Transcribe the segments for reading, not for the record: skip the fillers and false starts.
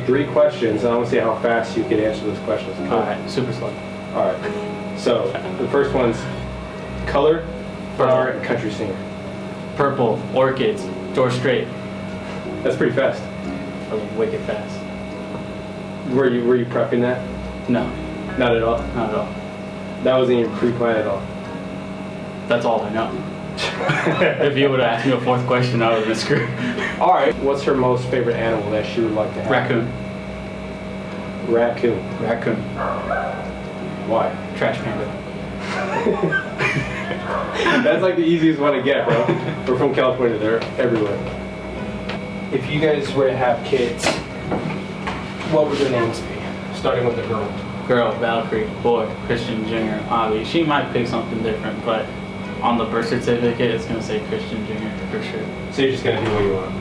3 questions, and I want to see how fast you can answer those questions. All right, super slow. All right. So the first one's color, flower, and country singer. Purple, orchids, George Strait. That's pretty fast. That was wicked fast. Were you prepping that? No, Not at all. not at all. That wasn't even pre-planned at all. That's all I know. If you would have asked me a 4th question, I would have been screwed. All right. What's her most favorite animal that she would like to have? Raccoon. Raccoon. Raccoon. Why? Trash panda. That's like the easiest one to get, bro. We're from California. They're everywhere. If you guys were to have kids, what would their names be? Starting with the girl. Girl, Valkyrie. Boy, Christian Jr. Avi. She might pick something different, but on the birth certificate, it's going to say Christian Jr. for sure. So you're just going to do what you want?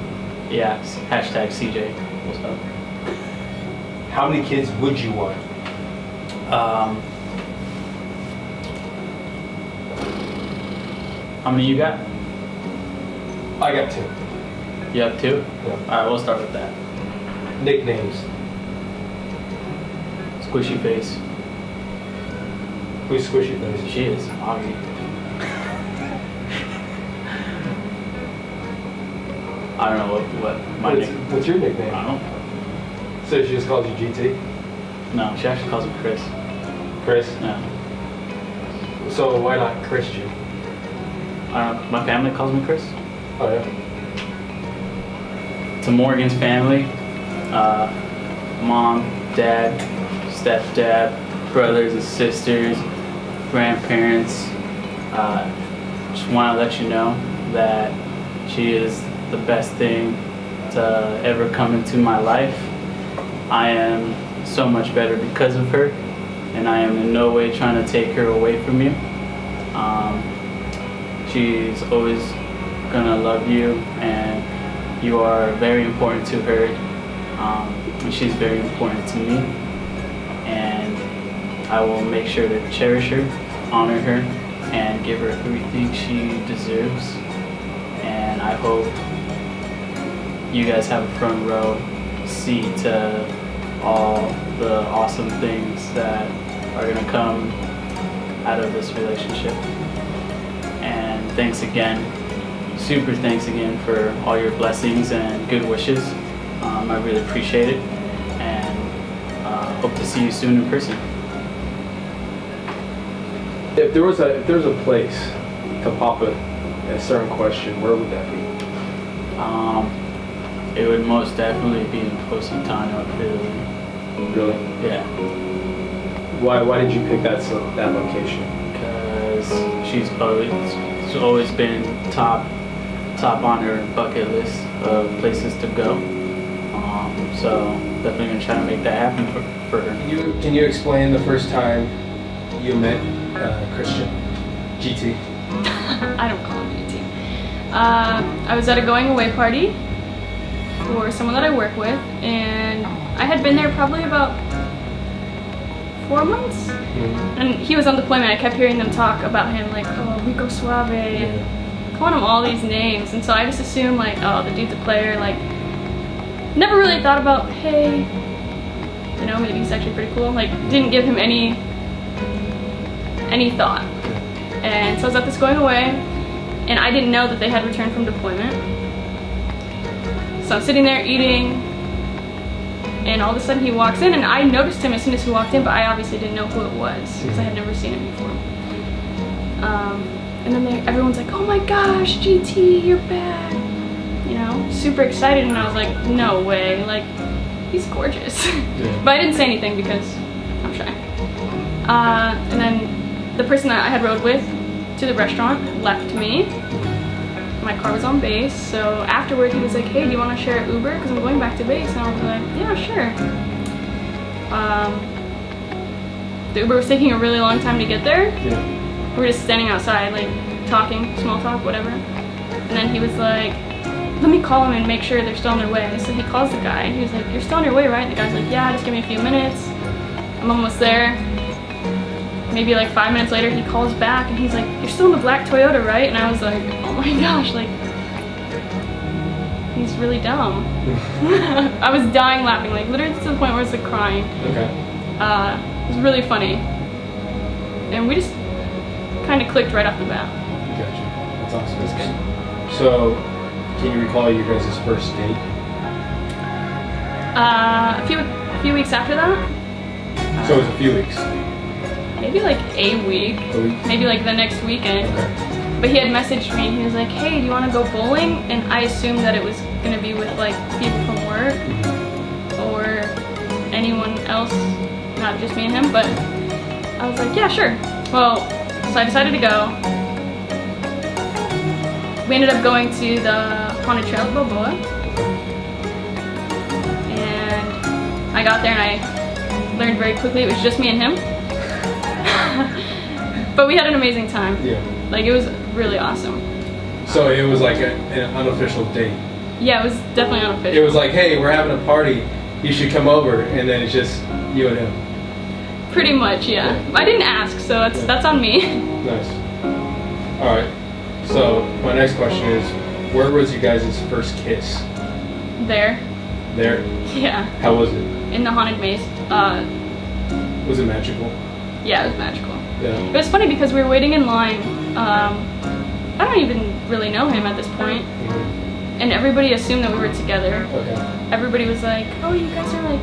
Yeah, hashtag CJ. What's up? How many kids would you want? How many you got? I got 2. You have 2? Yeah. Alright, we'll start with that. Nicknames. Squishy face. Who's Squishy Face? She is. Avi. I don't know what my nickname. What's your nickname? I don't know. So she just calls you GT? No, she actually calls me Chris. Chris? No. So why not Christian? I don't know. My family calls me Chris. Oh yeah? To Morgan's family, mom, dad, stepdad, brothers and sisters, grandparents, just want to let you know that she is the best thing to ever come into my life. I am so much better because of her, and I am in no way trying to take her away from you. She's always gonna love you, and you are very important to her, and she's very important to me, and I will make sure to cherish her, honor her, and give her everything she deserves. And I hope you guys have a front row seat to all the awesome things that are gonna come out of this relationship. And thanks again, super thanks again for all your blessings and good wishes. I really appreciate it, and hope to see you soon in person. If there was a place to pop a certain question, where would that be? It would most definitely be in Positano, Italy. Really? Yeah. Why did you pick that location? Because she's always been top on her bucket list of places to go. So definitely gonna try to make that happen for her. Can you explain the first time you met Christian? GT. I don't call him GT. I was at a going away party for someone that I work with, and I had been there probably about 4 months. And he was on deployment. I kept hearing them talk about him, like, oh, Rico Suave, calling him all these names. And so I just assumed, like, oh, the dude's a player. Like, never really thought about, hey, you know, maybe he's actually pretty cool. Like, didn't give him any thought. And so I was at this going away, and I didn't know that they had returned from deployment. So I'm sitting there eating, and all of a sudden he walks in, and I noticed him as soon as he walked in, but I obviously didn't know who it was because I had never seen him before. And then everyone's like, oh my gosh, GT, you're back. You know, super excited, and I was like, no way, like, he's gorgeous. But I didn't say anything because I'm shy. And then the person that I had rode with to the restaurant left me. My car was on base, so afterward he was like, hey, do you want to share an Uber? Because I'm going back to base. And I was like, yeah, sure. The Uber was taking a really long time to get there. We were just standing outside, like, talking, small talk, whatever. And then he was like, let me call him and make sure they're still on their way. So he calls the guy, and he was like, you're still on your way, right? And the guy's like, yeah, just give me a few minutes. I'm almost there. Maybe like 5 minutes later, he calls back, and he's like, you're still in the black Toyota, right? And I was like, oh my gosh, like, he's really dumb. I was dying laughing, like literally to the point where I was like crying. Okay. It was really funny. And we just kind of clicked right off the bat. Gotcha. That's awesome. It was good. So, can you recall your guys' first date? A few weeks after that. So it was a few weeks. Maybe like a week. A week? Maybe like the next weekend. Okay. But he had messaged me and he was like, hey, do you want to go bowling? And I assumed that it was going to be with like people from work or anyone else, not just me and him. But I was like, yeah, sure. Well, so I decided to go. We ended up going to the haunted trail at Balboa. And I got there and I learned very quickly it was just me and him. But we had an amazing time. Yeah. Like, it was really awesome. So it was like an unofficial date. Yeah, it was definitely It unofficial. was like, hey, we're having a party. You should come over, and then it's just you and him. Pretty much, yeah. I didn't ask, so that's on me. Nice. All right. So my next question is, where was you guys' first kiss? There. There. Yeah. How was it? In the haunted maze. Was it magical? Yeah, it was magical. Yeah. It was funny because we were waiting in line. I don't even really know him at this point. And everybody assumed that we were together. Okay. Everybody was like, oh, you guys are like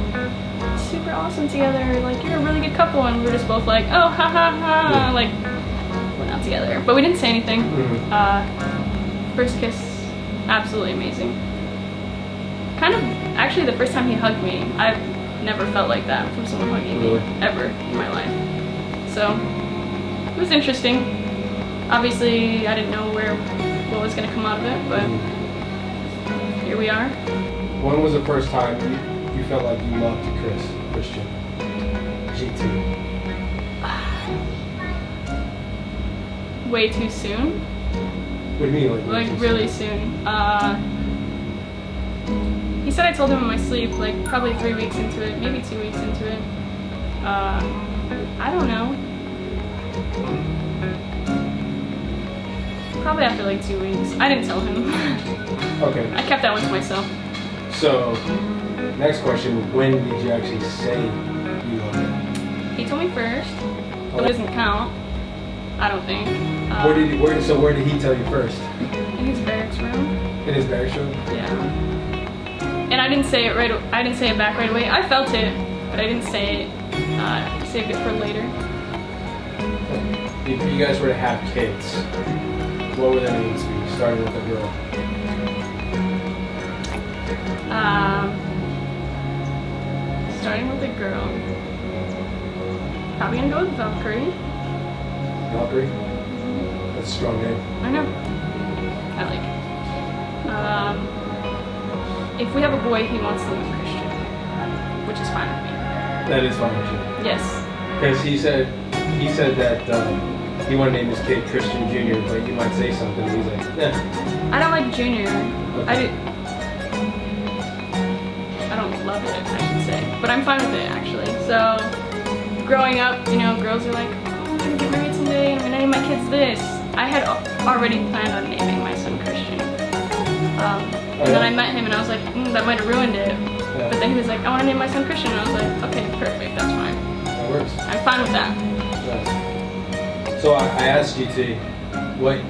super awesome together. Like, you're a really good couple. And we were just both like, oh, ha ha ha. Like, we're not together. But we didn't say anything. First kiss, absolutely amazing. Kind of, actually, the first time he hugged me, I've never felt like that from someone hugging me, ever in my life. So, it was interesting. Obviously, I didn't know what was going to come out of it, but here we are. When was the first time you felt like you loved Christian? GT. Way too soon. What do you mean, Like really soon. He said I told him in my sleep, like probably 3 weeks into it, maybe 2 weeks into it. I don't know. Probably after like 2 weeks. I didn't tell him. Okay. I kept that one to myself. So, next question, when did you actually say you loved him? He told me first. But it doesn't count. I don't think. Where did he tell you first? In his barracks room. In his barracks room? Yeah. And I didn't say it back right away. I felt it, but I didn't say it. Saved it for later. If you guys were to have kids, what would their names be? Starting with a girl. Starting with a girl. Probably gonna go with Valkyrie. Valkyrie? That's a strong name. I know. I like it. If we have a boy, he wants to name Christian, which is fine with me. That is fine with you. Yes. Because he said that he wanted to name his kid Christian Jr., but you might say something, and he's like, eh. I don't like Junior. Okay. I don't love it, I should say. But I'm fine with it, actually. So, growing up, you know, girls are like, oh, I'm gonna get married someday, and I'm gonna name my kids this. I had already planned on naming my son Christian. And then I met him, and I was like, that might have ruined it. Yeah. But then he was like, I want to name my son Christian. And I was like, okay, perfect, that's fine. That works. I'm fine with that. Nice. So I asked GT what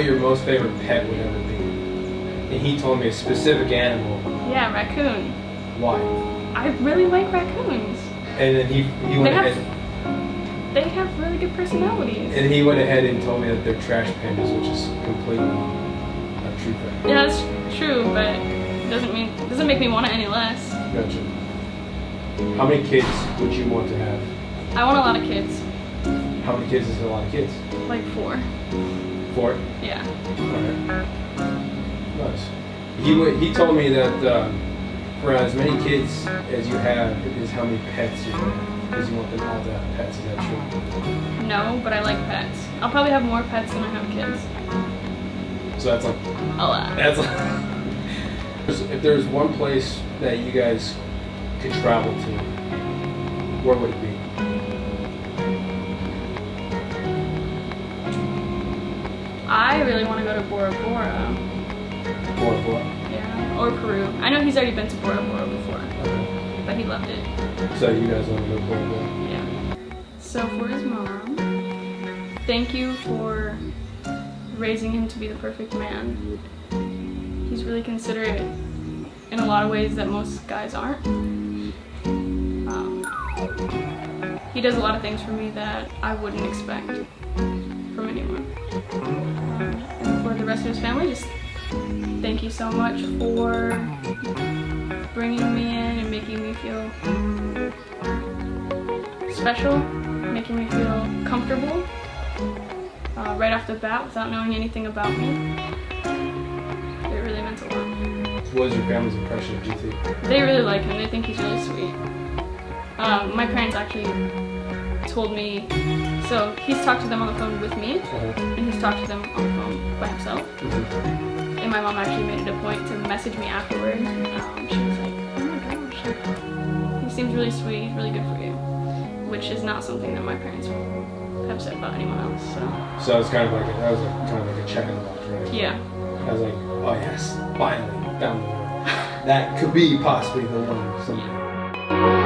your most favorite pet would ever be. And he told me a specific animal. Yeah, raccoon. Why? I really like raccoons. And then he went ahead. They have really good personalities. And he went ahead and told me that they're trash pandas, which is completely not true fact. Yeah, that's true, but it doesn't make me want it any less. Gotcha. How many kids would you want to have? I want a lot of kids. How many kids is a lot of kids? Like 4. 4? Yeah. Okay. Nice. He told me that for as many kids as you have is how many pets you have. Because you want them all to have pets, is that true? No, but I like pets. I'll probably have more pets than I have kids. So that's like... A lot. That's like... If there's one place that you guys could travel to, where would it be? I really want to go to Bora Bora. Bora Bora? Yeah. or Peru. I know he's already been to Bora Bora before, but he loved it. So you guys want to go Bora Bora? Yeah. So for his mom, thank you for raising him to be the perfect man. He's really considerate in a lot of ways that most guys aren't. He does a lot of things for me that I wouldn't expect from anyone. And for the rest of his family, just thank you so much for bringing me in and making me feel special, making me feel comfortable right off the bat without knowing anything about me. It really meant a lot. What was your family's impression of GT? They really like him. They think he's really sweet. My parents actually told me, so he's talked to them on the phone with me, and he's talked to them on the phone by himself. And my mom actually made it a point to message me afterward. She was like, oh my gosh, he seems really sweet, he's really good for you. Which is not something that my parents have said about anyone else. So it's kind of like that was kind of like a check in the box, right? Yeah. I was like, oh yes, finally found the one. That could be possibly the one someday.